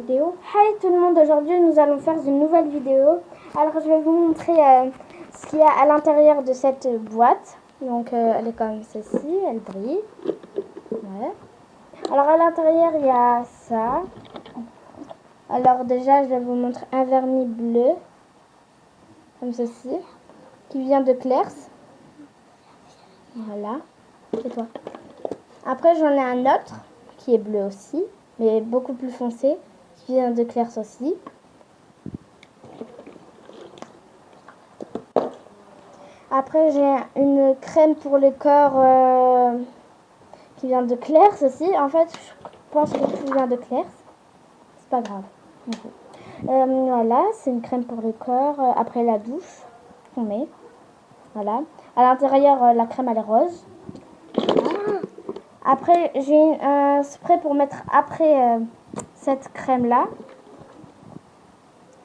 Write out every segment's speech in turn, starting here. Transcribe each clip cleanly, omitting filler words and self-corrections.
Vidéo. Hi tout le monde, aujourd'hui nous allons faire une nouvelle vidéo. Alors je vais vous montrer ce qu'il y a à l'intérieur de cette boîte. Donc elle est comme ceci, elle brille. Ouais. Alors à l'intérieur il y a ça. Alors déjà je vais vous montrer un vernis bleu. Comme ceci. Qui vient de Claire's. Voilà. Et toi. Après j'en ai un autre qui est bleu aussi. Mais beaucoup plus foncé. Qui vient de Claire's aussi. Après, j'ai une crème pour le corps qui vient de Claire's aussi. En fait, je pense que tout vient de Claire's. C'est pas grave. Voilà, c'est une crème pour le corps après la douche qu'on met. Voilà. À l'intérieur, la crème elle est rose. Après, j'ai un spray pour mettre après cette crème-là.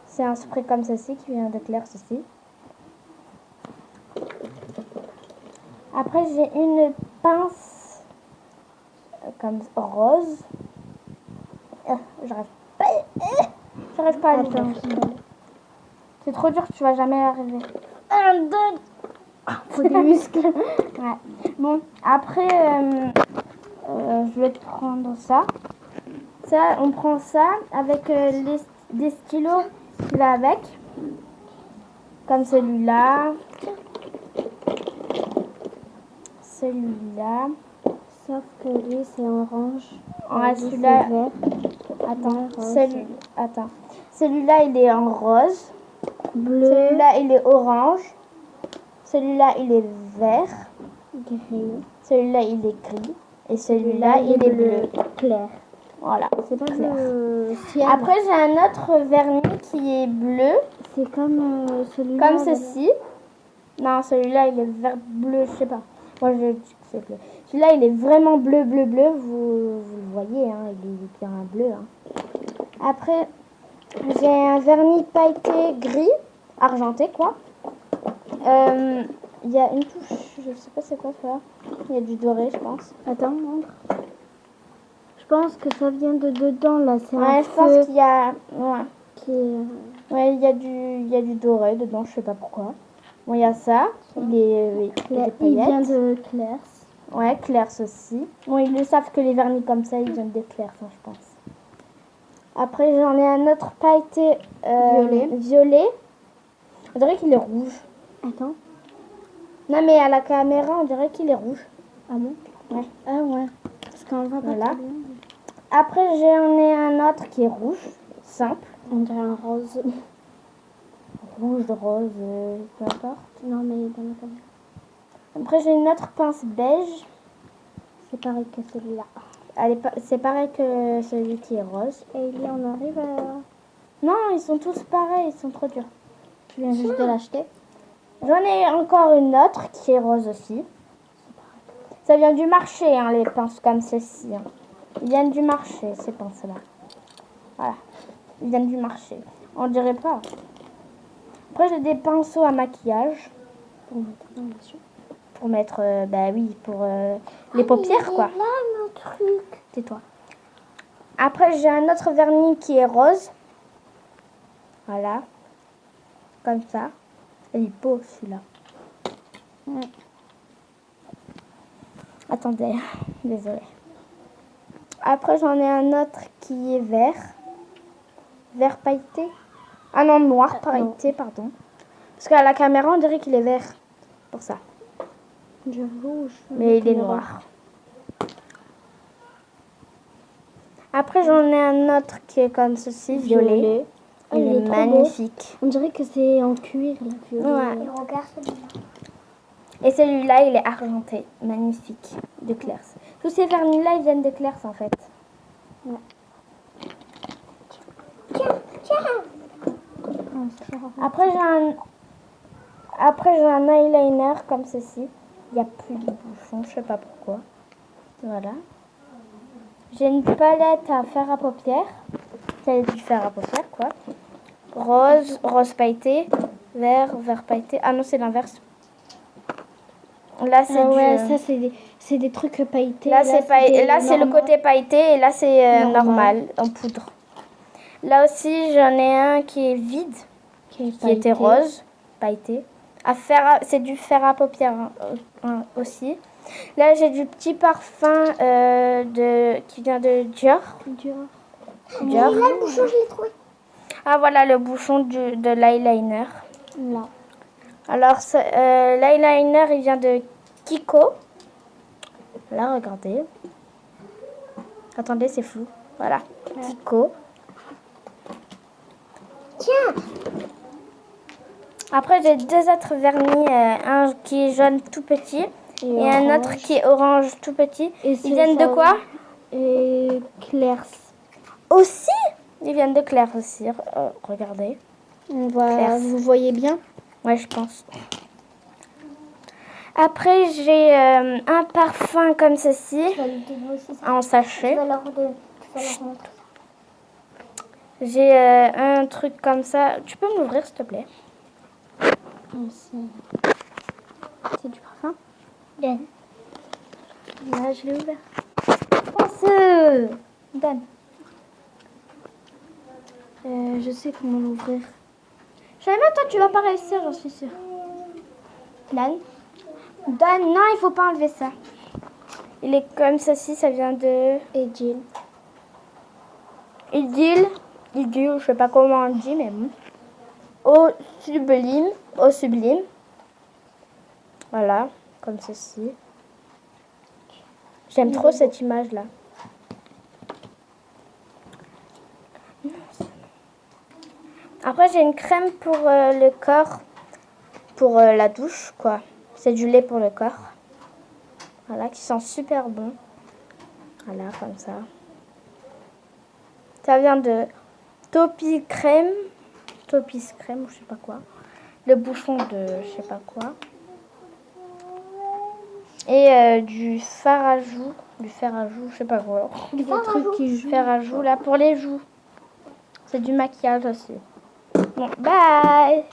C'est un spray comme ceci qui vient de Claire's aussi. Après, j'ai une pince comme rose. J'arrive pas à l'ouvrir. C'est trop dur, tu vas jamais arriver. Un, deux. Faut des muscles. Ouais. Bon, après, je vais te prendre ça. Ça, on prend ça avec des stylos qui va avec. Comme celui-là. Celui-là. Sauf que lui c'est orange. Ouais, celui-là. Attends. Celui-là, il est en rose. Bleu. Celui-là, il est orange. Celui-là, il est vert. Gris. Celui-là, il est gris. Et celui-là, il est bleu. Clair. Voilà, C'est pas clair. le ciel. Après, j'ai un autre vernis qui est bleu. C'est comme celui-là. Comme ceci. Non, celui-là, il est vert bleu, je sais pas. Moi, je dis que c'est bleu. Celui-là, il est vraiment bleu. Vous le voyez, hein, il est bien bleu. Hein. Après, j'ai un vernis pailleté gris, argenté, quoi. Il y a une touche, je sais pas c'est quoi ça. Il y a du doré, je pense. Attends, montre. Je pense que ça vient de dedans là. C'est Ouais, je pense qu'il y a. Ouais. Ouais, il y a du doré dedans, je sais pas pourquoi. Bon, il y a ça. Il vient de Claire's. Ouais, Claire's aussi. Bon, ils le savent que les vernis comme ça, ils viennent de Claire's, hein, je pense. Après, j'en ai un autre pailleté violet. On dirait qu'il est rouge. Attends. Non, mais à la caméra, on dirait qu'il est rouge. Ah bon? Ouais. Ah ouais. Parce qu'on voit pas Voilà. très bien. Après, j'en ai un autre qui est rouge, simple. On dirait un rose. Rouge, rose, peu importe. Non, mais dans la caméra. Après, j'ai une autre pince beige. C'est pareil que celui-là. C'est pareil que celui qui est rose. Et là, on arrive à... Non, ils sont tous pareils, ils sont trop durs. Je viens juste de l'acheter. J'en ai encore une autre qui est rose aussi. Ça vient du marché, hein, les pinces comme ceci. Hein. Ils viennent du marché, ces pinces-là. Voilà. Ils viennent du marché. On dirait pas. Après, j'ai des pinceaux à maquillage. Pour mettre dans les yeux. Pour mettre, bah oui, pour les paupières, quoi. Là, mon truc. Tais-toi. Après, j'ai un autre vernis qui est rose. Voilà. Comme ça. Il est beau, celui-là. Ouais. Attendez, désolée. Après, j'en ai un autre qui est vert. Vert pailleté. Ah non, noir pailleté, pardon. Parce qu'à la caméra, on dirait qu'il est vert. Pour ça. Je rouge. Mais il est noir. Après, j'en ai un autre qui est comme ceci, violet. Il est magnifique. On dirait que c'est en cuir, là, violet. Ouais. Et regarde celui-là. Et celui-là, il est argenté. Magnifique. De Claire's. Tous ces vernis-là, ils viennent de Claire's, en fait. Ouais. Tiens. Après, j'ai un eyeliner comme ceci. Il n'y a plus de bouchon, je sais pas pourquoi. Voilà. J'ai une palette à fer à paupières. C'est du fer à paupières, quoi. Rose pailleté. Vert pailleté. Ah non, c'est l'inverse. Là, c'est c'est des trucs pailletés. Là, c'est le côté pailleté et là, c'est normal, en poudre. Là aussi, j'en ai un qui est vide, qui était rose, pailleté. C'est du fer à paupières aussi. Là, j'ai du petit parfum qui vient de Dior. Dior. Là, le bouchon, je l'ai trouvé. Ah, voilà le bouchon de l'eyeliner. Là. Alors, l'eyeliner, il vient de Kiko. Là, regardez. Attendez, c'est flou. Voilà, Kiko. Tiens. Après, j'ai deux autres vernis. Un qui est jaune tout petit et un autre qui est orange tout petit. Et ils viennent de quoi? Et Claire's. Aussi? Ils viennent de Claire aussi. Regardez. Vous voyez bien? Ouais, je pense. Après, j'ai un parfum comme ceci, en sachet. J'ai un truc comme ça. Tu peux m'ouvrir, s'il te plaît? C'est du parfum? Donne. Là, je l'ai ouvert. Donne. Je sais comment l'ouvrir. Je savais pas, toi, tu vas pas réussir, j'en suis sûre. Donne. Donne. Non, il faut pas enlever ça. Il est comme ceci, ça vient de... Edil. Idylle, je sais pas comment on dit, mais bon. Eau sublime. Voilà, comme ceci. J'aime trop cette image-là. Après, j'ai une crème pour le corps, pour la douche, quoi. C'est du lait pour le corps. Voilà, qui sent super bon. Voilà, comme ça. Ça vient de Topis crème, ou je sais pas quoi. Le bouchon de je sais pas quoi. Et du fard à joues, je sais pas quoi. Des trucs qui jouent. Fer à joues là pour les joues. C'est du maquillage aussi. Bon, bye.